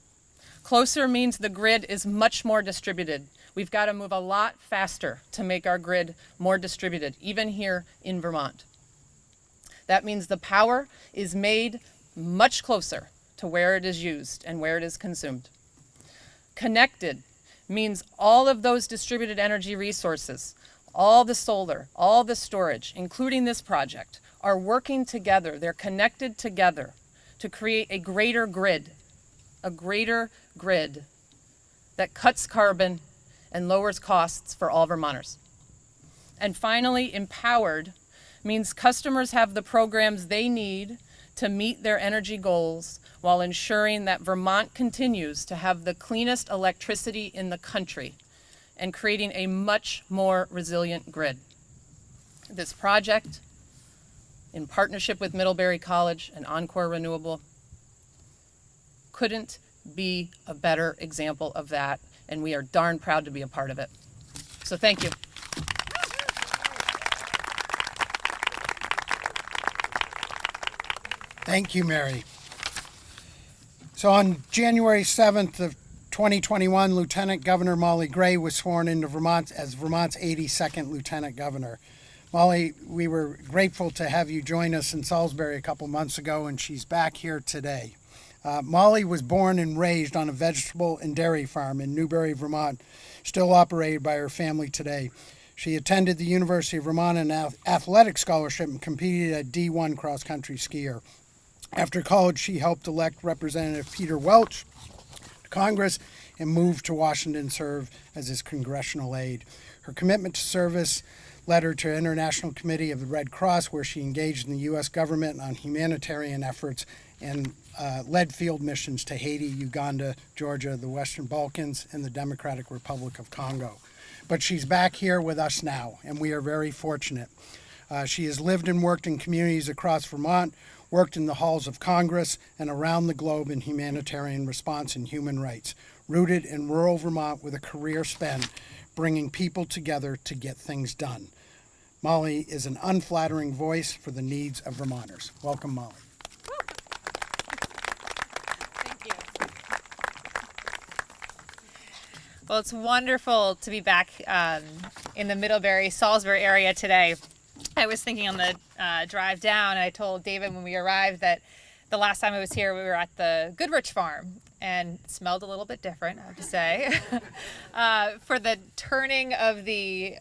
Closer means the grid is much more distributed. We've got to move a lot faster to make our grid more distributed, even here in Vermont. That means the power is made much closer to where it is used and where it is consumed. Connected means all of those distributed energy resources, all the solar, all the storage, including this project, are working together. They're connected together to create a greater grid that cuts carbon and lowers costs for all Vermonters. And finally, empowered means customers have the programs they need to meet their energy goals while ensuring that Vermont continues to have the cleanest electricity in the country and creating a much more resilient grid. This project, in partnership with Middlebury College and Encore Renewable, couldn't be a better example of that, and we are darn proud to be a part of it. So thank you. Thank you, Mary. So on January 7th of 2021, Lieutenant Governor Molly Gray was sworn into Vermont as Vermont's 82nd Lieutenant Governor. Molly, we were grateful to have you join us in Salisbury a couple months ago, and she's back here today. Molly was born and raised on a vegetable and dairy farm in Newbury, Vermont, still operated by her family today. She attended the University of Vermont on an athletic scholarship and competed at D1 cross-country skier. After college, she helped elect Representative Peter Welch to Congress and moved to Washington to serve as his congressional aide. Her commitment to service led her to International Committee of the Red Cross, where she engaged in the U.S. government on humanitarian efforts and led field missions to Haiti, Uganda, Georgia, the Western Balkans, and the Democratic Republic of Congo. But she's back here with us now, and we are very fortunate. She has lived and worked in communities across Vermont, worked in the halls of Congress and around the globe in humanitarian response and human rights, rooted in rural Vermont with a career spent bringing people together to get things done. Molly is an unflattering voice for the needs of Vermonters. Welcome, Molly. Thank you. Well, it's wonderful to be back in the Middlebury, Salisbury area today. I was thinking on the drive down, and I told David when we arrived that the last time I was here, we were at the Goodrich farm, and it smelled a little bit different, I have to say. For the turning of the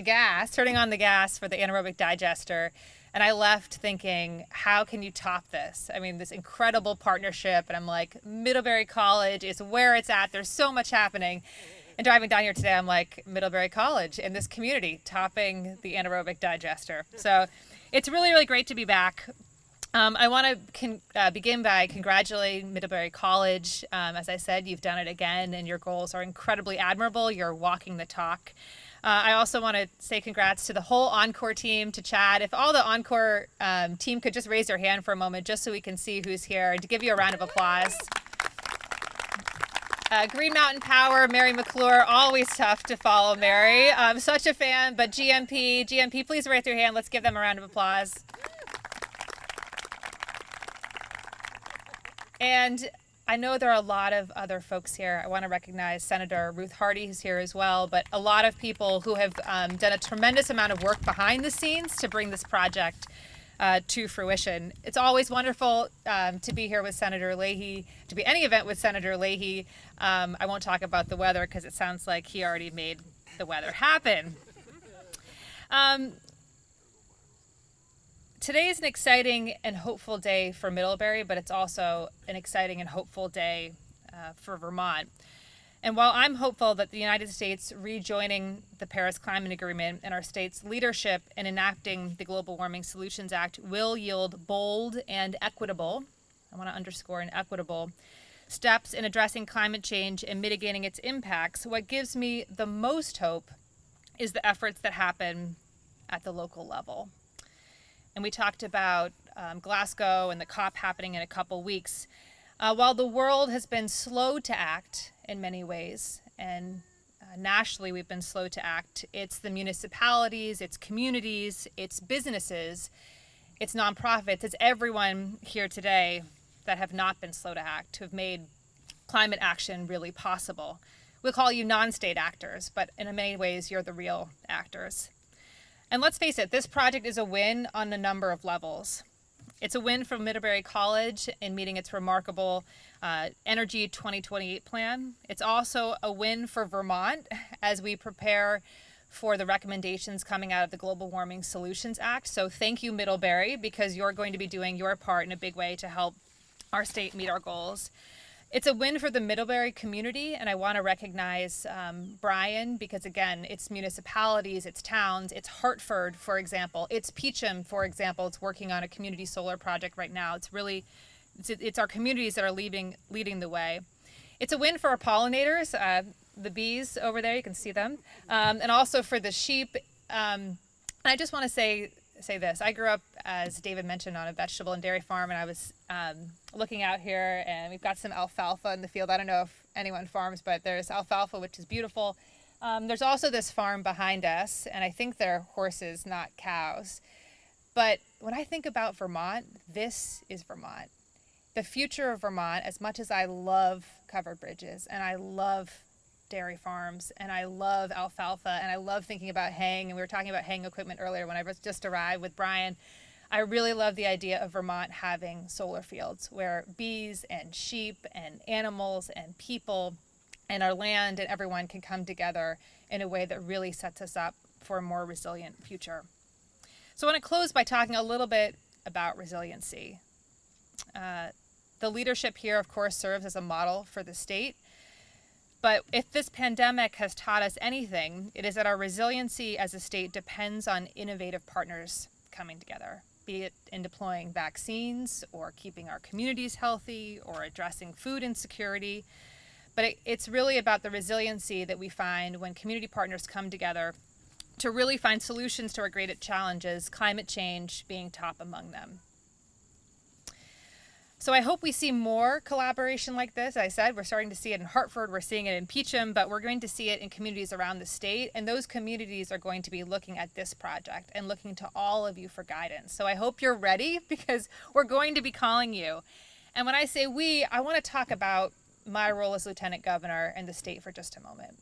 gas, turning on the gas for the anaerobic digester, And I left thinking, how can you top this? I mean, this incredible partnership. And I'm like, Middlebury College is where it's at. There's so much happening. And driving down here today, I'm like, Middlebury College in this community, topping the anaerobic digester. So it's really, really great to be back. I want to begin by congratulating Middlebury College. As I said, you've done it again, and your goals are incredibly admirable. You're walking the talk. I also want to say congrats to the whole Encore team, to Chad. If all the Encore team could just raise their hand for a moment, just so we can see who's here, and to give you a round of applause. Green Mountain Power, Mary McClure, always tough to follow, Mary. I'm such a fan, but GMP, please raise your hand. Let's give them a round of applause. And I know there are a lot of other folks here. I want to recognize Senator Ruth Hardy, who's here as well, but a lot of people who have done a tremendous amount of work behind the scenes to bring this project to fruition. It's always wonderful to be here with Senator Leahy, to be any event with Senator Leahy. I won't talk about the weather because it sounds like he already made the weather happen. Today is an exciting and hopeful day for Middlebury, but it's also an exciting and hopeful day for Vermont. And while I'm hopeful that the United States rejoining the Paris Climate Agreement and our state's leadership in enacting the Global Warming Solutions Act will yield bold and equitable, I want to underscore an equitable, steps in addressing climate change and mitigating its impacts, what gives me the most hope is the efforts that happen at the local level. And we talked about Glasgow and the COP happening in a couple weeks. While the world has been slow to act in many ways, and nationally we've been slow to act, it's the municipalities, it's communities, it's businesses, it's nonprofits, it's everyone here today that have not been slow to act, who have made climate action really possible. We'll call you non-state actors, but in many ways you're the real actors. And let's face it, this project is a win on a number of levels. It's a win for Middlebury College in meeting its remarkable Energy 2028 plan. It's also a win for Vermont as we prepare for the recommendations coming out of the Global Warming Solutions Act. So thank you, Middlebury, because you're going to be doing your part in a big way to help our state meet our goals. It's a win for the Middlebury community, and I want to recognize Brian because, again, it's municipalities, it's towns, it's Hartford, for example, it's Peacham, for example. It's working on a community solar project right now. It's our communities that are leading the way. It's a win for our pollinators, the bees over there, you can see them, and also for the sheep. I just want to say this. I grew up, as David mentioned, on a vegetable and dairy farm, and I was looking out here, and we've got some alfalfa in the field. I don't know if anyone farms, but there's alfalfa, which is beautiful. There's also this farm behind us, and I think they're horses, not cows. But when I think about Vermont, this is Vermont. The future of Vermont, as much as I love covered bridges, and I love dairy farms, and I love alfalfa, and I love thinking about haying, and we were talking about haying equipment earlier when I just arrived with Brian. I really love the idea of Vermont having solar fields where bees and sheep and animals and people and our land and everyone can come together in a way that really sets us up for a more resilient future. So I want to close by talking a little bit about resiliency. The leadership here, of course, serves as a model for the state. But if this pandemic has taught us anything, it is that our resiliency as a state depends on innovative partners coming together, be it in deploying vaccines or keeping our communities healthy or addressing food insecurity. But it's really about the resiliency that we find when community partners come together to really find solutions to our greatest challenges, climate change being top among them. So I hope we see more collaboration like this. As I said, we're starting to see it in Hartford, we're seeing it in Peacham, but we're going to see it in communities around the state, and those communities are going to be looking at this project and looking to all of you for guidance. So I hope you're ready because we're going to be calling you. And when I say we, I want to talk about my role as Lieutenant Governor and the state for just a moment.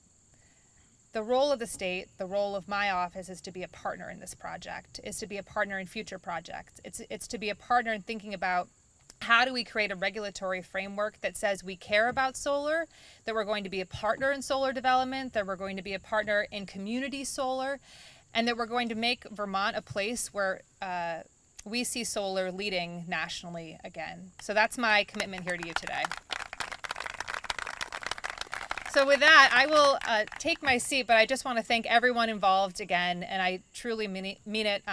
The role of the state, the role of my office is to be a partner in this project, is to be a partner in future projects. It's to be a partner in thinking about how do we create a regulatory framework that says we care about solar, that we're going to be a partner in solar development, that we're going to be a partner in community solar, and that we're going to make Vermont a place where we see solar leading nationally again. So that's my commitment here to you today. So with that, I will take my seat, but I just want to thank everyone involved again, and I truly mean it.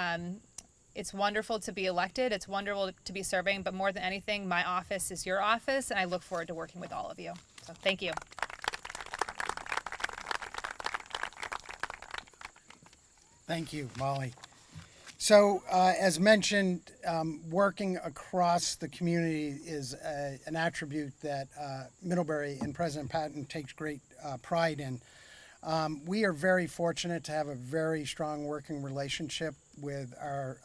It's wonderful to be elected. It's wonderful to be serving, but more than anything, my office is your office, and I look forward to working with all of you. So thank you. Thank you, Molly. So, as mentioned, working across the community is an attribute that Middlebury and President Patton takes great pride in. We are very fortunate to have a very strong working relationship with our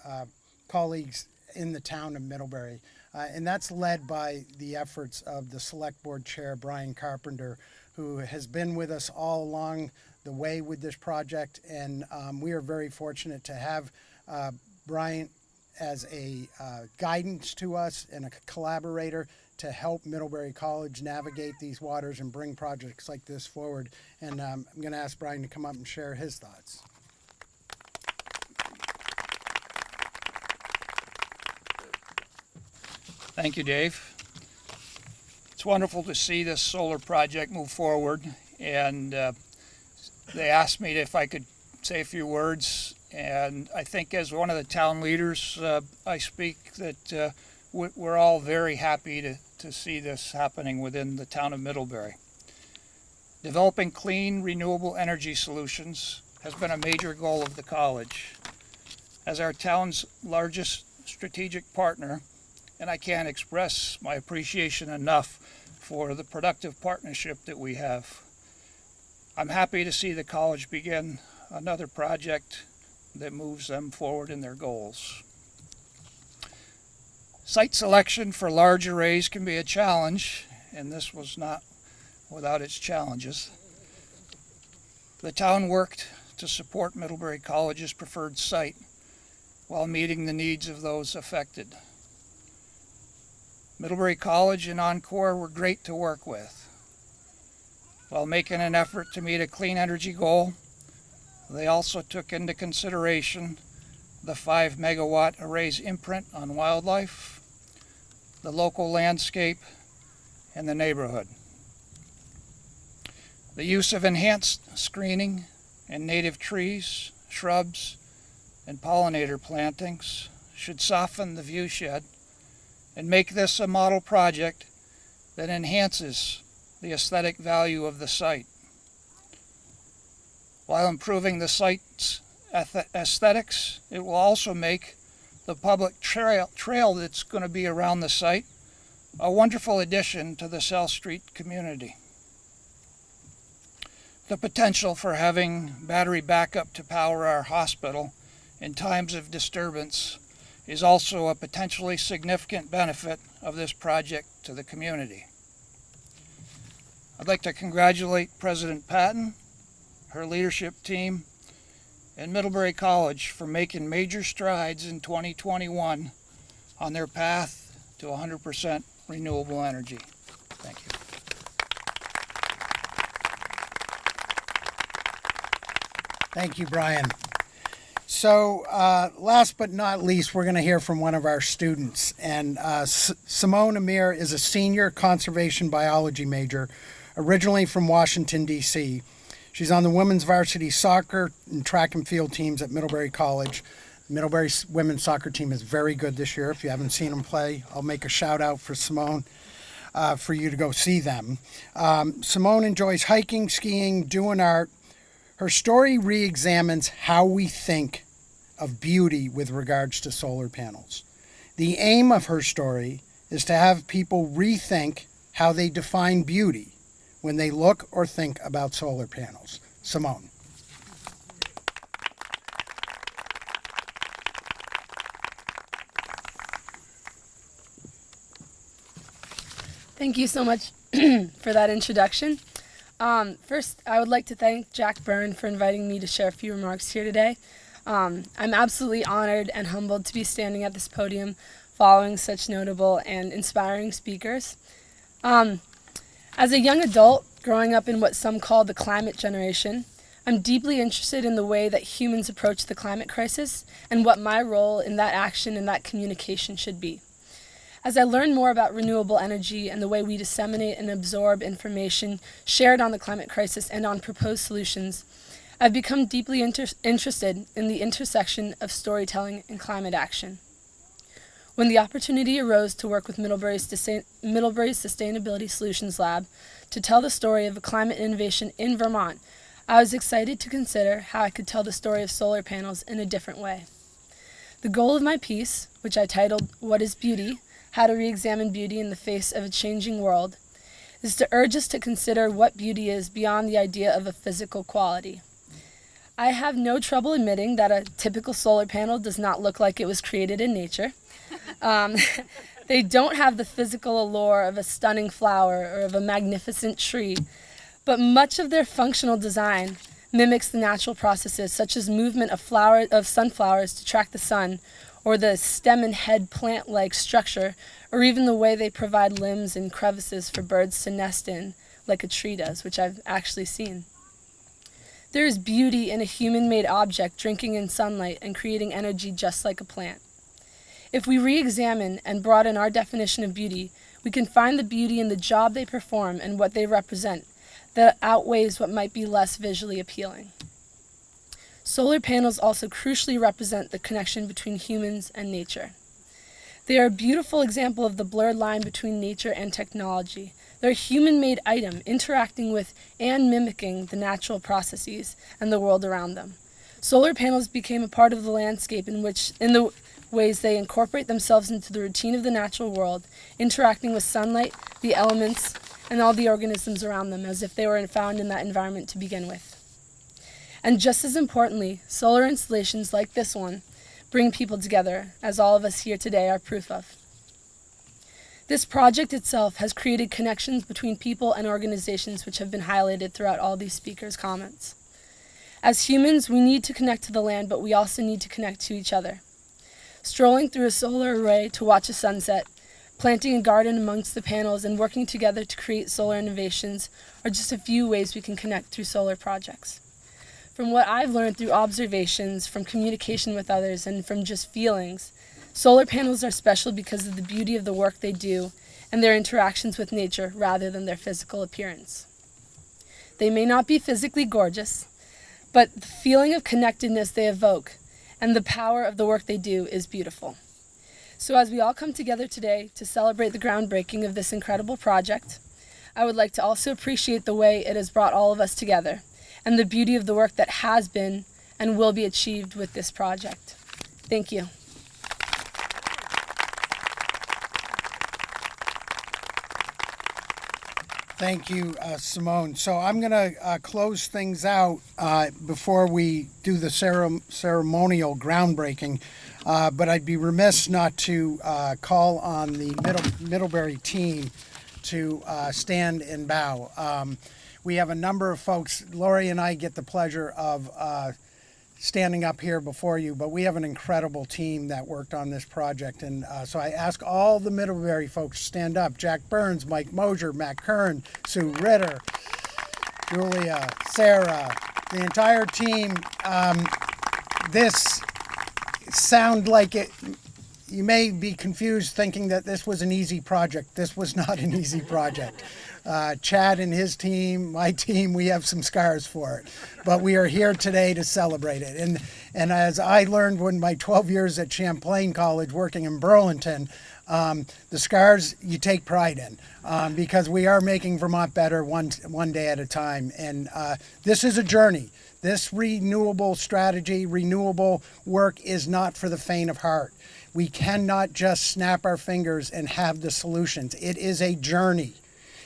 colleagues in the town of Middlebury. And that's led by the efforts of the Select Board Chair, Brian Carpenter, who has been with us all along the way with this project. And we are very fortunate to have Brian as a guidance to us and a collaborator to help Middlebury College navigate these waters and bring projects like this forward. And I'm going to ask Brian to come up and share his thoughts. Thank you, Dave. It's wonderful to see this solar project move forward, and they asked me if I could say a few words, and I think as one of the town leaders, I speak that we're all very happy to see this happening within the town of Middlebury. Developing clean, renewable energy solutions has been a major goal of the college. As our town's largest strategic partner, and I can't express my appreciation enough for the productive partnership that we have. I'm happy to see the college begin another project that moves them forward in their goals. Site selection for large arrays can be a challenge, and this was not without its challenges. The town worked to support Middlebury College's preferred site while meeting the needs of those affected. Middlebury College and Encore were great to work with. While making an effort to meet a clean energy goal, they also took into consideration the 5-megawatt array's imprint on wildlife, the local landscape, and the neighborhood. The use of enhanced screening and native trees, shrubs, and pollinator plantings should soften the viewshed and make this a model project that enhances the aesthetic value of the site. While improving the site's aesthetics, it will also make the public trail that's going to be around the site a wonderful addition to the South Street community. The potential for having battery backup to power our hospital in times of disturbance is also a potentially significant benefit of this project to the community. I'd like to congratulate President Patton, her leadership team, and Middlebury College for making major strides in 2021 on their path to 100% renewable energy. Thank you. Thank you, Brian. So last but not least, we're going to hear from one of our students. And Simone Amir is a senior conservation biology major, originally from Washington, D.C. She's on the women's varsity soccer and track and field teams at Middlebury College. Middlebury women's soccer team is very good this year. If you haven't seen them play, I'll make a shout out for Simone for you to go see them. Simone enjoys hiking, skiing, doing art. Her story re-examines how we think of beauty with regards to solar panels. The aim of her story is to have people rethink how they define beauty when they look or think about solar panels. Simone. Thank you so much for that introduction. First, I would like to thank Jack Byrne for inviting me to share a few remarks here today. I'm absolutely honored and humbled to be standing at this podium following such notable and inspiring speakers. As a young adult growing up in what some call the climate generation, I'm deeply interested in the way that humans approach the climate crisis and what my role in that action and that communication should be. As I learn more about renewable energy and the way we disseminate and absorb information shared on the climate crisis and on proposed solutions, I've become deeply interested in the intersection of storytelling and climate action. When the opportunity arose to work with Middlebury's Sustainability Solutions Lab to tell the story of a climate innovation in Vermont, I was excited to consider how I could tell the story of solar panels in a different way. The goal of my piece, which I titled "What is Beauty? How to Re-examine Beauty in the Face of a Changing World," is to urge us to consider what beauty is beyond the idea of a physical quality. I have no trouble admitting that a typical solar panel does not look like it was created in nature. They don't have the physical allure of a stunning flower or of a magnificent tree, but much of their functional design mimics the natural processes, such as movement of sunflowers to track the sun, or the stem and head plant-like structure, or even the way they provide limbs and crevices for birds to nest in, like a tree does, which I've actually seen. There is beauty in a human-made object drinking in sunlight and creating energy just like a plant. If we re-examine and broaden our definition of beauty, we can find the beauty in the job they perform and what they represent that outweighs what might be less visually appealing. Solar panels also crucially represent the connection between humans and nature. They are a beautiful example of the blurred line between nature and technology. They're a human-made item interacting with and mimicking the natural processes and the world around them. Solar panels became a part of the landscape in the ways they incorporate themselves into the routine of the natural world, interacting with sunlight, the elements, and all the organisms around them as if they were found in that environment to begin with. And just as importantly, solar installations like this one bring people together, as all of us here today are proof of. This project itself has created connections between people and organizations which have been highlighted throughout all these speakers' comments. As humans, we need to connect to the land, but we also need to connect to each other. Strolling through a solar array to watch a sunset, planting a garden amongst the panels, and working together to create solar innovations are just a few ways we can connect through solar projects. From what I've learned through observations, from communication with others, and from just feelings, solar panels are special because of the beauty of the work they do and their interactions with nature rather than their physical appearance. They may not be physically gorgeous, but the feeling of connectedness they evoke and the power of the work they do is beautiful. So as we all come together today to celebrate the groundbreaking of this incredible project, I would like to also appreciate the way it has brought all of us together and the beauty of the work that has been and will be achieved with this project. Thank you. Thank you, Simone. So I'm going to close things out before we do the ceremonial groundbreaking, but I'd be remiss not to call on the Middlebury team to stand and bow. We have a number of folks. Lori and I get the pleasure of standing up here before you, but we have an incredible team that worked on this project. And so I ask all the Middlebury folks to stand up. Jack Burns, Mike Mosier, Matt Kern, Sue Ritter, Julia, Sarah, the entire team. This sound like it, you may be confused thinking that this was an easy project. This was not an easy project. Chad and his team, my team, we have some scars for it. But we are here today to celebrate it. And as I learned when my 12 years at Champlain College working in Burlington, the scars you take pride in because we are making Vermont better one day at a time. And this is a journey. This renewable strategy, renewable work is not for the faint of heart. We cannot just snap our fingers and have the solutions. It is a journey.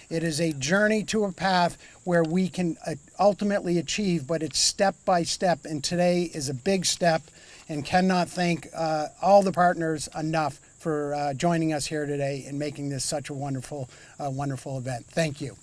It is a journey to a path where we can ultimately achieve, but it's step by step. And today is a big step, and cannot thank all the partners enough for joining us here today and making this such a wonderful, wonderful event. Thank you.